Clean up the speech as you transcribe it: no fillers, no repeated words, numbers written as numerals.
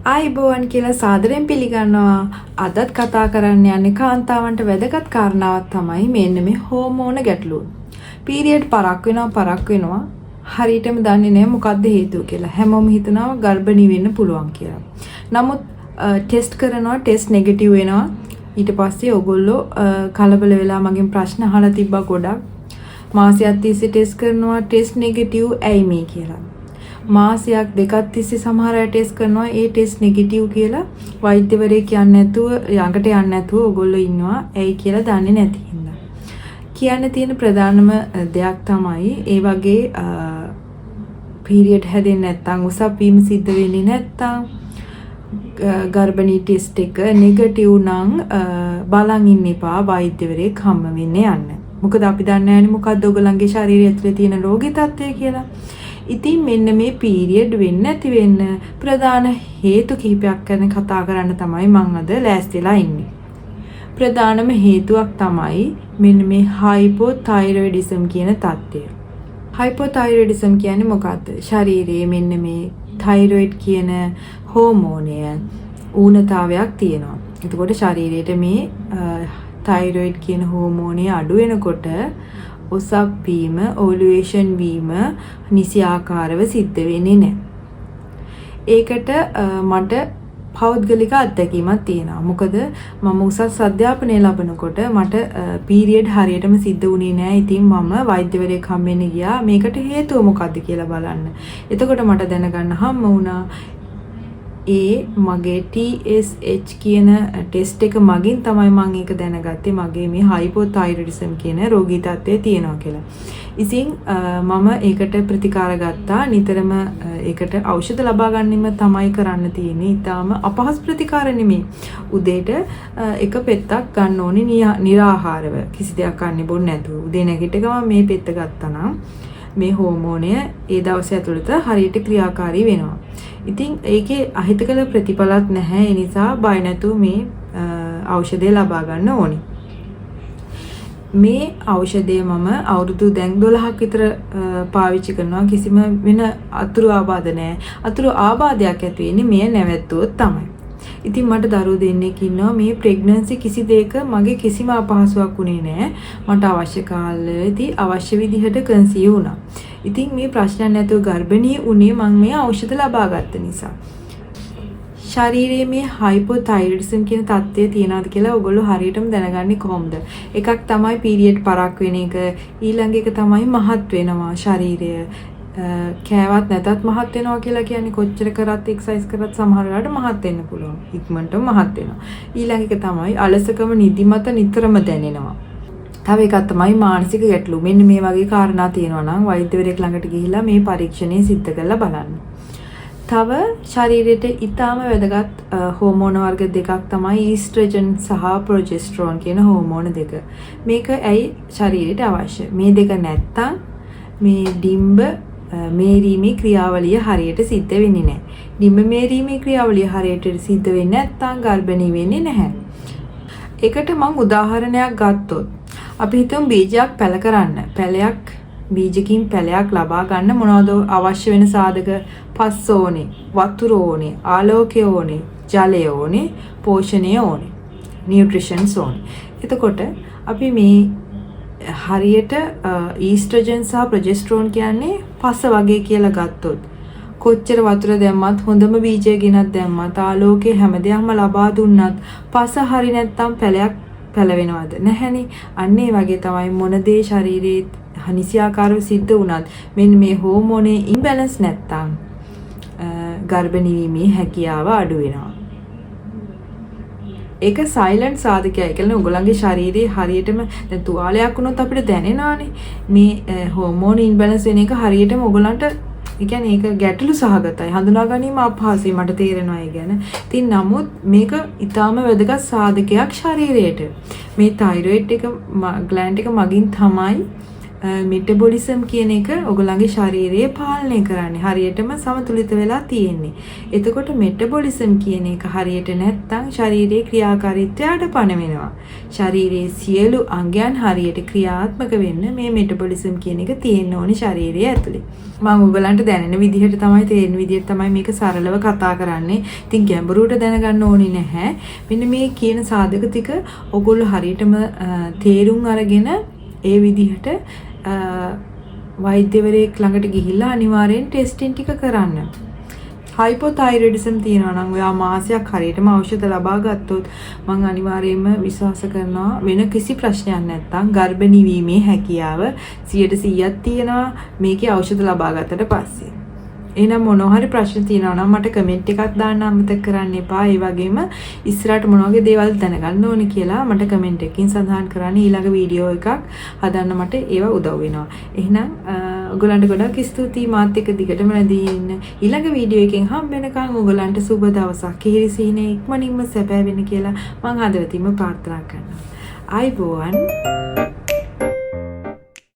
ආයිබෝවන් කියලා සාදරයෙන් පිළිගන්නවා. අදත් කතා කරන්න යන්නේ කාන්තාවන්ට වැදගත් කාරණාවක් තමයි මෙන්න මේ හෝමෝන ගැටලුව. පීරියඩ් පරක් වෙනවා. හරියටම දන්නේ නැහැ මොකද්ද හේතුව කියලා. හැමෝම හිතනවා ගර්භණී වෙන්න පුළුවන් කියලා. නමුත් ටෙස්ට් කරනවා, ටෙස්ට් නෙගටිව් වෙනවා. ඊට පස්සේ ඔයගොල්ලෝ කලබල වෙලා මගෙන් ප්‍රශ්න අහලා තිබ්බා ගොඩක්. මාසයක් තිස්සේ ටෙස්ට් කරනවා, ටෙස්ට් නෙගටිව් ඇයි මේ කියලා. මාසයක් දෙකක් තිස්සේ සමහර අය ටෙස්ට් කරනවා ඒ ටෙස්ට් නෙගටිව් කියලා වෛද්‍යවරයෙක් කියන්නේ නැතුව ළඟට යන්නේ නැතුව ඔයගොල්ලෝ ඉන්නවා ඇයි කියලා දන්නේ නැති හින්දා. කියන්න තියෙන ප්‍රධානම දෙයක් තමයි ඒ වගේ පීරියඩ් හැදෙන්නේ නැත්නම් උසක් වීම සිද්ධ වෙන්නේ නැත්නම් ගර්භණී ටෙස්ට් එක නෙගටිව් නම් බලන් ඉන්න එපා වෛද්‍යවරයෙක් හම්බ වෙන්න යන්න. මොකද අපි දන්නේ නැහැනේ මොකද්ද ඔයගලන්ගේ ශරීරය ඇතුලේ තියෙන රෝගී තත්ත්වය කියලා. ඉතින් මෙන්න මේ පීරියඩ් වෙන්නේ නැති වෙන්න ප්‍රධාන හේතු කිහිපයක් ගැන කතා කරන්න තමයි මම අද ලෑස්තිලා ඉන්නේ. ප්‍රධානම හේතුවක් තමයි මෙන්න මේ හයිපෝතයිරොයිඩිසම් කියන තත්ත්වය. හයිපෝතයිරොයිඩිසම් කියන්නේ මොකක්ද? ශරීරයේ මෙන්න මේ තයිරොයිඩ් කියන හෝමෝනය ඌනතාවයක් තියෙනවා. එතකොට ශරීරයේ මේ තයිරොයිඩ් කියන හෝමෝනය අඩු වෙනකොට ඔසප් වීම, ඕවුලේෂන් වීම නිසි ආකාරව සිද්ධ වෙන්නේ නැහැ. ඒකට මට පෞද්ගලික අත්දැකීමක් තියෙනවා. මොකද මම උසස් අධ්‍යාපනය ලබනකොට මට පීරියඩ් හරියටම සිද්ධ වුණේ නැහැ. ඉතින් මම වෛද්‍යවරයෙක් හම්බෙන්න ගියා මේකට හේතුව මොකද්ද කියලා බලන්න. එතකොට මට දැනගන්න හම්බ වුණා මගේ TSH කියන ටෙස්ට් එක මගින් තමයි මම ඒක දැනගත්තේ මගේ මේ හයිපෝතයිරොයිඩිසම් කියන රෝගී තත්ත්වය තියෙනවා කියලා. ඉතින් මම ඒකට ප්‍රතිකාර ගත්තා. නිතරම ඒකට ඖෂධ ලබා ගැනීම තමයි කරන්න තියෙන්නේ. ඊටාම අපහසු ප්‍රතිකාර නෙමෙයි. උදේට එක පෙත්තක් ගන්න ඕනේ නිරාහාරව. කිසි දෙයක් කන්නේ බොන්නේ නැතුව. උදේ නැගිට ගමන් මේ පෙත්ත ගත්තා නම් මේ හෝමෝනය ඒ දවස් ඇතුළත හරියට ක්‍රියාකාරී වෙනවා. ඉතින් ඒකේ අහිතකර ප්‍රතිඵලත් නැහැ. ඒ නිසා බය නැතුව මේ ඖෂධය ලබා ගන්න ඕනේ. මේ ඖෂධය මම අවුරුදු දැන් 12ක් විතර පාවිච්චි කරනවා. කිසිම වෙන අතුරු ආබාධ නැහැ. අතුරු ආබාධයක් ඇති වෙන්නේ මෙය නැවැත්තුවොත් තමයි. ඉතින් මට දරුවෝ දෙන්නෙක් ඉන්නවා. මේ ප්‍රෙග්නන්සි කිසි දෙයක මගේ කිසිම අපහසුාවක් වුණේ නැහැ. මට අවශ්‍ය කාලෙදී අවශ්‍ය විදිහට කන්සීව් වුණා. ඉතින් මේ ප්‍රශ්නයක් නැතුව ගර්භණී වුණේ මම මේ ඖෂධ ලබා ගත්ත නිසා. ශරීරයේ මේ හයිපෝතයිරොයිඩිසම් කියන තත්ත්වය තියනවාද කියලා ඔයගොල්ලෝ හරියටම දැනගන්නේ කොහොමද? එකක් තමයි පීරියඩ් පරක් වෙන එක. ඊළඟ එක තමයි මහත් වෙනවා ශරීරය. කෑවත් නැතත් මහත් වෙනවා කියලා කියන්නේ කොච්චර කරත් එක්සර්සයිස් කරත් සමහර වෙලාවට මහත් වෙන්න පුළුවන්. ඉක්මනටම මහත් වෙනවා. ඊළඟ එක තමයි අලසකම නිදිමත නිතරම දැනෙනවා. තව එකක් තමයි මානසික ගැටලු. මෙන්න මේ වගේ කාරණා තියෙනවා නම් වෛද්‍යවරයෙක් ළඟට ගිහිල්ලා මේ පරීක්ෂණය සිද්ධ කරලා බලන්න. තව ශරීරයට ඊටාම වැදගත් හෝමෝන වර්ග දෙකක් තමයි ඊස්ට්‍රජන් සහ ප්‍රොජෙස්ටරෝන් කියන හෝමෝන දෙක. මේක ඇයි ශරීරයට අවශ්‍ය? මේ දෙක නැත්තම් මේ ඩිම්බ මේරීමේ ක්‍රියාවලිය හරියට සිද්ධ වෙන්නේ නැහැ. ඩිම්බ මේරීමේ ක්‍රියාවලිය හරියට සිද්ධ වෙන්නේ නැත්නම් ගර්භණී වෙන්නේ නැහැ. ඒකට මම උදාහරණයක් ගත්තොත් අපි හිතමු බීජයක් පැල කරන්න. බීජකින් පැලයක් ලබා ගන්න මොනවද අවශ්‍ය වෙන සාධක? පස් ඕනේ, වතුර ඕනේ, ආලෝකය ඕනේ, ජලය ඕනේ, පෝෂණය ඕනේ, නියුට්‍රිෂන්ස් ඕනේ. එතකොට අපි මේ හරියට ඊස්ට්‍රජන් සහ ප්‍රොජෙස්ටරෝන් කියන්නේ පස වගේ කියලා ගත්තොත් කොච්චර වතුර දැම්මත් හොඳම බීජය ගෙනත් දැම්මත් ආලෝකය හැමදේම ලබා දුන්නත් පස හරි නැත්තම් පැලයක් පැලවෙනවද? නැහැනේ. අන්න ඒ වගේ තමයි මොන දේ ශරීරයේ හනිසියාකාරව සිද්ධ වුණත් මෙන්න මේ හෝමෝනේ ඉම්බැලන්ස් නැත්තම් ගර්භණී වීමේ හැකියාව අඩු වෙනවා. ඒක සයිලන්ට් සාධකයක්. ඒ කියන්නේ ඔයගොල්ලන්ගේ ශරීරයේ හරියටම දැන් තුවාලයක් වුණොත් අපිට දැනෙනවානේ. මේ හෝමෝන ඉම්බැලන්ස් වෙන එක හරියටම ඔයගොල්ලන්ට ඒ කියන්නේ ඒක ගැටලු සහගතයි. හඳුනා ගැනීම අපහසුයි මට තේරෙනවා ඒ ගැන. ඉතින් නමුත් මේක ඊටාම වැදගත් සාධකයක් ශරීරයට. මේ තයිරොයිඩ් එක ග්ලෑන්ඩ් එක මගින් තමයි මෙටබොලිසම් කියන එක ඔයගොල්ලන්ගේ ශරීරය පාලනය කරන්නේ. හරියටම සමතුලිත වෙලා තියෙන්නේ. එතකොට මෙටබොලිසම් කියන එක හරියට නැත්නම් ශරීරයේ ක්‍රියාකාරීත්වය අඩපණ වෙනවා. ශරීරයේ සියලු අංගයන් හරියට ක්‍රියාත්මක වෙන්න මේ මෙටබොලිසම් කියන එක තියෙන්න ඕනේ ශරීරය ඇතුලේ. මම ඔයගලන්ට දැනෙන විදිහට තමයි තේරෙන විදිහට තමයි මේක සරලව කතා කරන්නේ. ඉතින් ගැඹුරට දැනගන්න ඕනේ නැහැ. මෙන්න මේ කියන සාධක ටික ඔයගොල්ලෝ හරියටම තේරුම් අරගෙන ඒ විදිහට වෛද්‍යවරයෙක් ළඟට ගිහිල්ලා අනිවාර්යෙන් ටෙස්ටින් ටික කරන්න. හයිපෝතයිරොයිඩිසම් තියෙනවා නම් ඔයා මාසයක් හරියටම ඖෂධ ලබා ගත්තොත් මම අනිවාර්යයෙන්ම විශ්වාස කරනවා වෙන කිසි ප්‍රශ්නයක් නැත්තම් ගර්භණී වීමේ හැකියාව 100%ක් තියෙනවා මේකේ ඖෂධ ලබා ගත්තට පස්සේ. එහෙනම් මොනවා හරි ප්‍රශ්න තියෙනවා නම් මට කමෙන්ට් එකක් දාන්න අමතක කරන්න එපා. ඒ වගේම ඉස්සරහට මොන වගේ දේවල් දැනගන්න ඕනේ කියලා මට කමෙන්ට් එකකින් සඳහන් කරන්න. ඊළඟ වීඩියෝ එකක් හදන්න මට ඒව උදව් වෙනවා. එහෙනම් ඔයගලන්ට ගොඩක් ස්තුතියි මාත් එක්ක දිගටම රැඳී ඉන්න. ඊළඟ වීඩියෝ එකෙන් හම්බ වෙනකන් ඔයගලන්ට සුබ දවසක්. කිහිරි සිහිනේ ඉක්මනින්ම සැපෑ වෙන්න කියලා මම හදවතින්ම ප්‍රාර්ථනා කරනවා. ආයිබෝවන්.